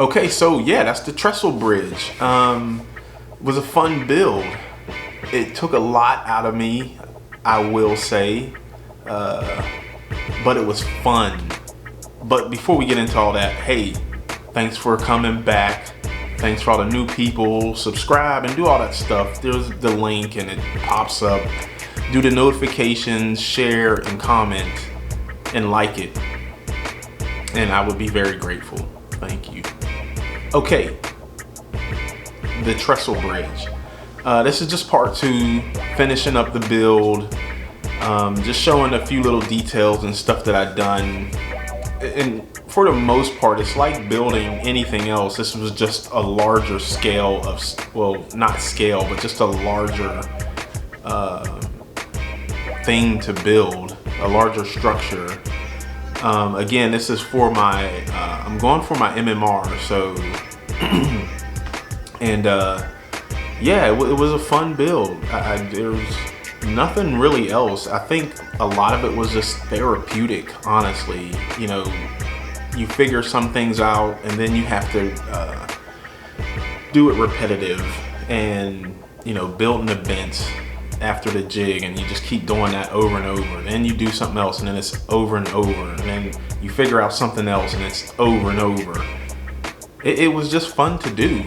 Okay, so yeah, that's the Trestle bridge. Was a fun build. It took a lot out of me, I will say, but it was fun. But before we get into all that, hey, thanks for coming back. Thanks for all the new people. Subscribe and do all that stuff. There's the link and it pops up. Do the notifications, share and comment and like it. And I would be very grateful. Thank you. Okay, the Trestle bridge. This is just part 2, finishing up the build. Just showing a few little details and stuff that I've done. And for the most part, it's like building anything else. This was just a larger scale of, well, not scale, but just a larger thing to build, a larger structure. Again, this is for my, I'm going for my MMR, so, and yeah, it was a fun build. There was nothing really else. I think a lot of it was just therapeutic, honestly. You know, you figure some things out and then you have to do it repetitive and, you know, building the vents after the jig, and you just keep doing that over and over. Then you do something else and then it's over and over, and then you figure out something else and it's over and over. It was just fun to do.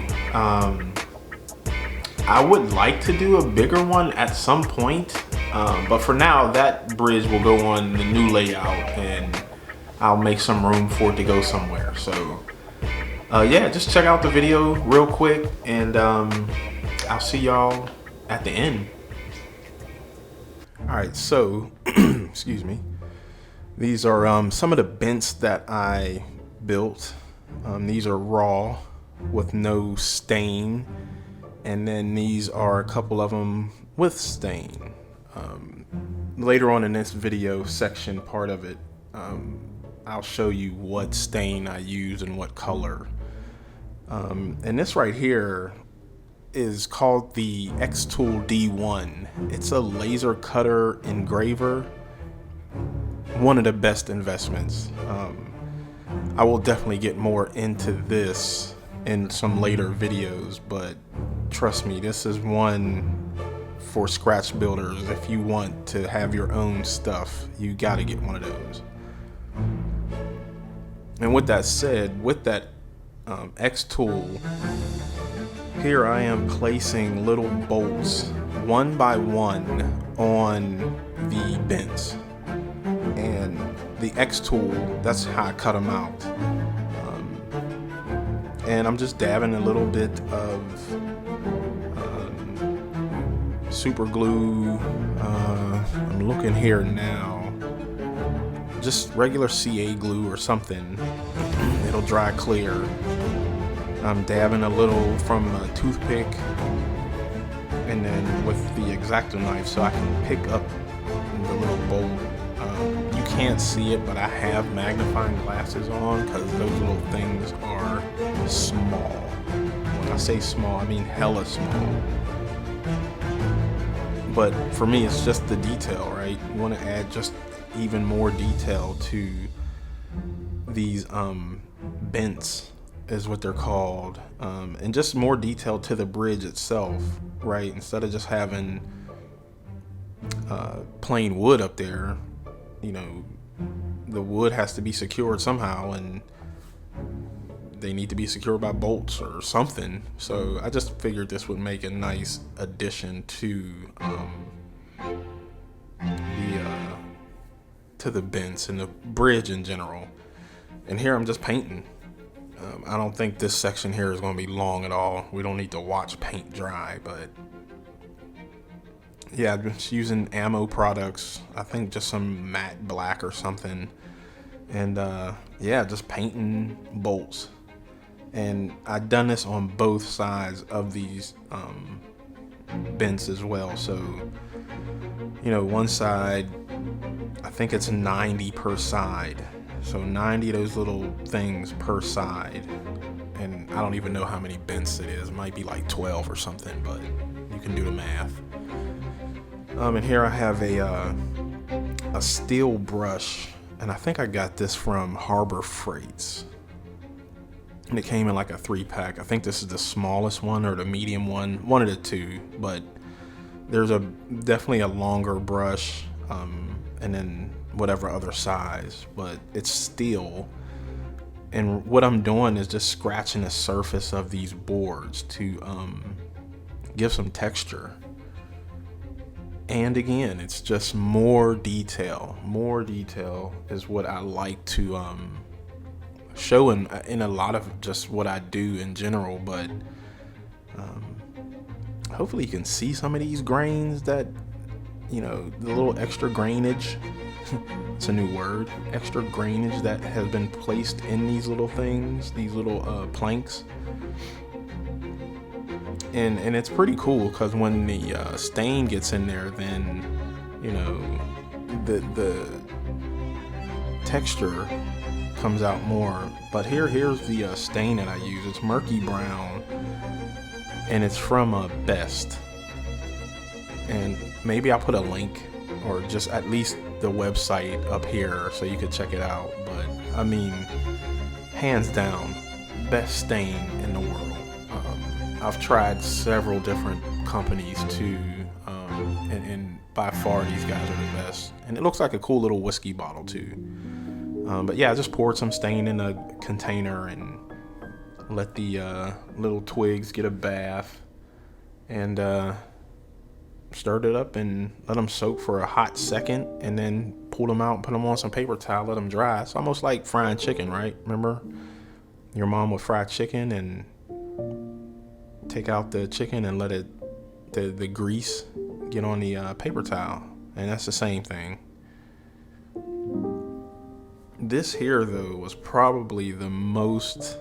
I would like to do a bigger one at some point, but for now that bridge will go on the new layout and I'll make some room for it to go somewhere. So yeah, just check out the video real quick and I'll see y'all at the end. Alright, so excuse me, these are some of the bents that I built. These are raw with no stain, and then these are a couple of them with stain. Later on in this video section part of it, I'll show you what stain I use and what color. And this right here is called the X-Tool D1. It's a laser cutter engraver. One of the best investments. I will definitely get more into this in some later videos, but trust me, this is one for scratch builders. If you want to have your own stuff, you gotta get one of those. And with that said, with that X-Tool, here I am placing little bolts one by one on the bents. And the X-Tool, that's how I cut them out. And I'm just dabbing a little bit of super glue. I'm looking here now. Just regular CA glue or something. It'll dry clear. I'm dabbing a little from a toothpick and then with the X-Acto knife so I can pick up the little bolt. You can't see it, but I have magnifying glasses on because those little things are small. When I say small, I mean hella small. But for me, it's just the detail, right? You want to add just even more detail to these bents is what they're called, and just more detail to the bridge itself, right? Instead of just having plain wood up there, you know, the wood has to be secured somehow, and they need to be secured by bolts or something. So I just figured this would make a nice addition to the bents and the bridge in general. And here I'm just painting. I don't think this section here is going to be long at all. We don't need to watch paint dry, but yeah, I'm just using ammo products. I think just some matte black or something. And yeah, just painting bolts. And I've done this on both sides of these bents as well. So, you know, one side, I think it's 90 per side. So 90 of those little things per side. And I don't even know how many bents it is. It might be like 12 or something, but you can do the math. And here I have a steel brush, and I think I got this from Harbor Freights. And it came in like a 3-pack. I think this is the smallest one or the medium one of the two. But there's definitely a longer brush, and then whatever other size. But it's steel. And what I'm doing is just scratching the surface of these boards to give some texture. And again, it's just more detail. More detail is what I like to show in a lot of just what I do in general. But hopefully you can see some of these grains that, the little extra grainage. It's a new word. Extra grainage that has been placed in these little things, these little planks. And it's pretty cool because when the stain gets in there, then the texture comes out more. But here's the stain that I use. It's murky brown, and it's from Best. And maybe I'll put a link, or just at least the website up here so you could check it out. But I mean, hands down, best stain in the world. I've tried several different companies too, and by far these guys are the best. And it looks like a cool little whiskey bottle too. But yeah, I just poured some stain in a container and let the little twigs get a bath, and stirred it up and let them soak for a hot second, and then pulled them out and put them on some paper towel, let them dry. It's almost like frying chicken, right? Remember your mom would fry chicken and take out the chicken and let the grease get on the paper towel, and that's the same thing. This here though was probably the most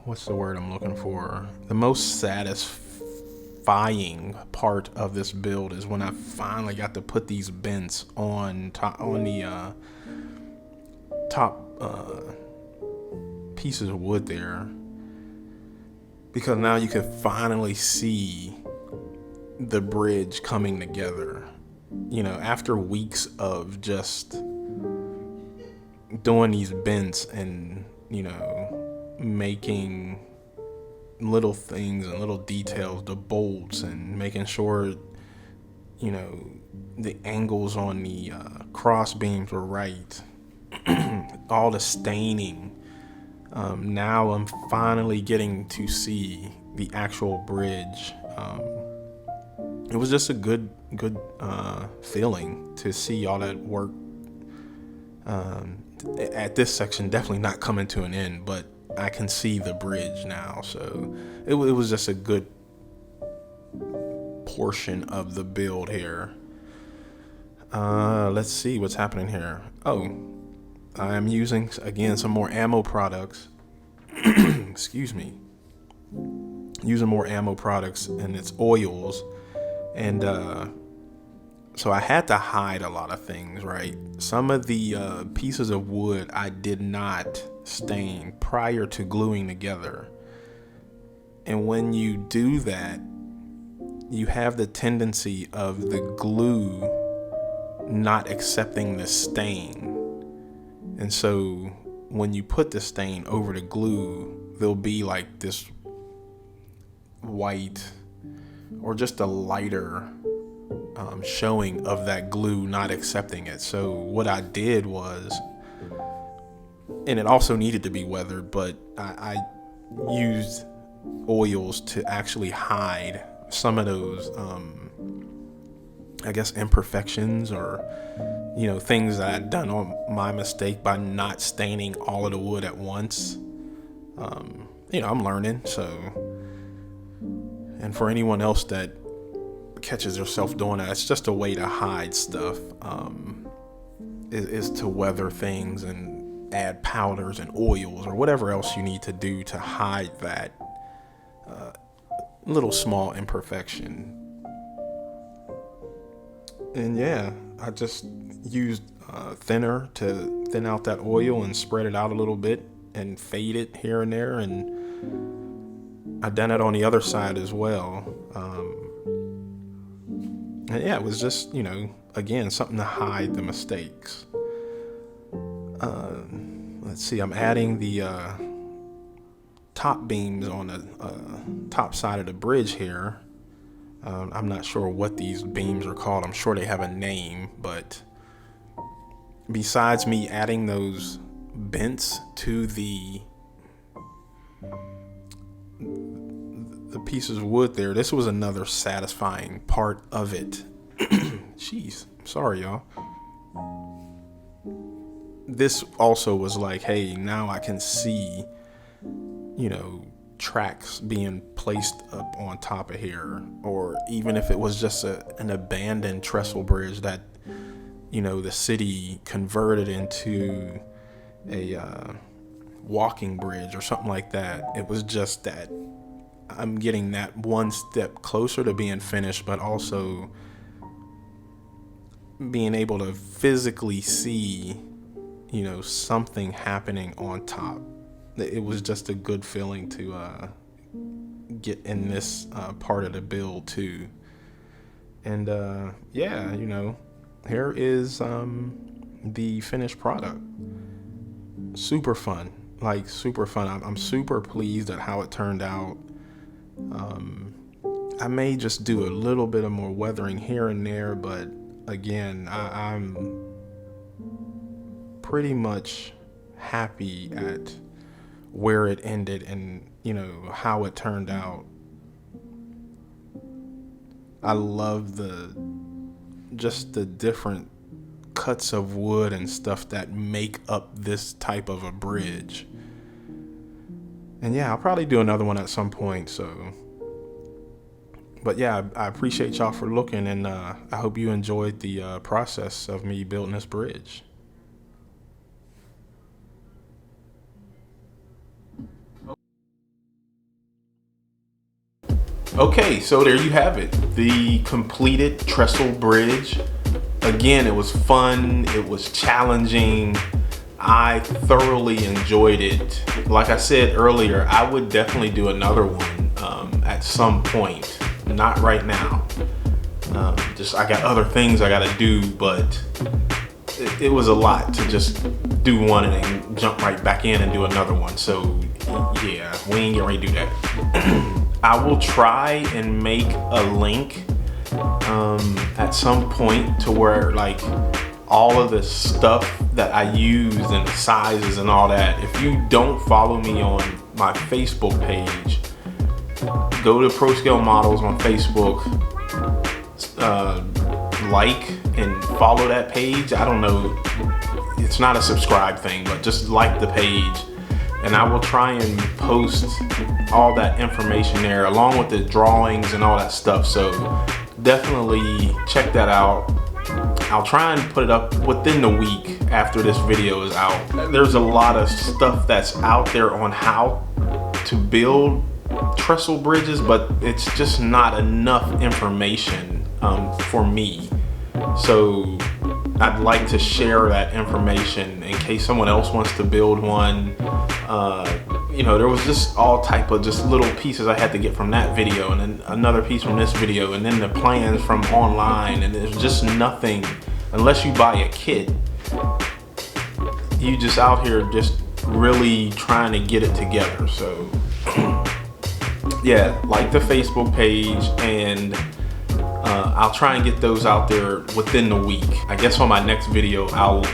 what's the word I'm looking for? The most satisfying part of this build is when I finally got to put these bents on the top pieces of wood there, because now you can finally see the bridge coming together. After weeks of just doing these bents and making little things and little details, the bolts, and making sure the angles on the cross beams were right, all the staining. Now I'm finally getting to see the actual bridge. It was just a good feeling to see all that work at this section definitely not coming to an end, but I can see the bridge now. So it was just a good portion of the build here. Let's see what's happening here. I'm using again some more ammo products. Excuse me. Using more ammo products, and it's oils. And so I had to hide a lot of things, right? Some of the pieces of wood I did not stain prior to gluing together. And when you do that, you have the tendency of the glue not accepting the stain. And so when you put the stain over the glue, there'll be like this white or just a lighter showing of that glue not accepting it. So what I did was, and it also needed to be weathered, but I used oils to actually hide some of those I guess imperfections, or things that I'd done on my mistake by not staining all of the wood at once. I'm learning, so. And for anyone else that catches yourself doing that, it's just a way to hide stuff, is to weather things and add powders and oils or whatever else you need to do to hide that little small imperfection. And yeah, I just used thinner to thin out that oil and spread it out a little bit and fade it here and there, and I done it on the other side as well. And yeah, it was just, again, something to hide the mistakes. Let's let's see, I'm adding the top beams on the top side of the bridge here. I'm not sure what these beams are called. I'm sure they have a name, but besides me adding those bents to the pieces of wood there, this was another satisfying part of it. Jeez, sorry y'all. This also was like, hey, now I can see, you know, tracks being placed up on top of here, or even if it was just an abandoned trestle bridge that, you know, the city converted into a walking bridge or something like that. It was just that I'm getting that one step closer to being finished, but also being able to physically see, you know, something happening on top. It was just a good feeling to get in this part of the build too. And yeah, you know, here is the finished product. Super fun, like super fun. I'm super pleased at how it turned out. I may just do a little bit of more weathering here and there, but again, I'm pretty much happy at where it ended and, you know, how it turned out. I love the different cuts of wood and stuff that make up this type of a bridge. And yeah, I'll probably do another one at some point. So, but yeah, I appreciate y'all for looking, and I hope you enjoyed the process of me building this bridge. Okay, so there you have it, the completed trestle bridge. Again, it was fun, it was challenging. I thoroughly enjoyed it. Like I said earlier, I would definitely do another one at some point. Not right now. Just I got other things I gotta do, but it was a lot to just do one and then jump right back in and do another one. So yeah, we ain't getting ready to do that. I will try and make a link at some point to where like all of the stuff that I use and the sizes and all that. If you don't follow me on my Facebook page, go to Pro Scale Models on Facebook, like and follow that page. I don't know, it's not a subscribe thing, but just like the page, and I will try and post all that information there along with the drawings and all that stuff. So definitely check that out. I'll try and put it up within the week after this video is out. There's a lot of stuff that's out there on how to build trestle bridges, but it's just not enough information for me. So I'd like to share that information in case someone else wants to build one. You know, there was just all type of just little pieces I had to get from that video, and then another piece from this video, and then the plans from online, and there's just nothing, unless you buy a kit, you just out here just really trying to get it together. So yeah, like the Facebook page, and I'll try and get those out there within the week. I guess on my next video, I'll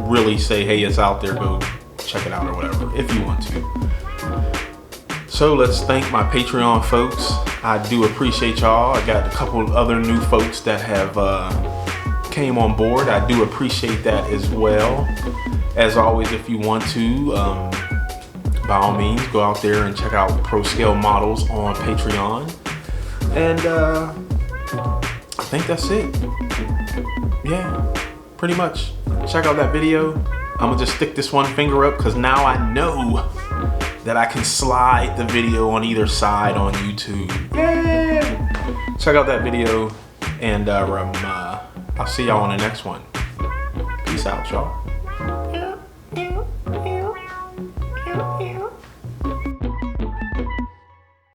really say, hey, it's out there, go check it out or whatever, if you want to. So let's thank my Patreon folks. I do appreciate y'all. I got a couple of other new folks that have came on board. I do appreciate that as well. As always, if you want to, by all means, go out there and check out Pro Scale Models on Patreon. And I think that's it. Yeah, pretty much. Check out that video. I'm gonna just stick this one finger up because now I know that I can slide the video on either side on YouTube. Yeah! Check out that video, and I'll see y'all on the next one. Peace out, y'all.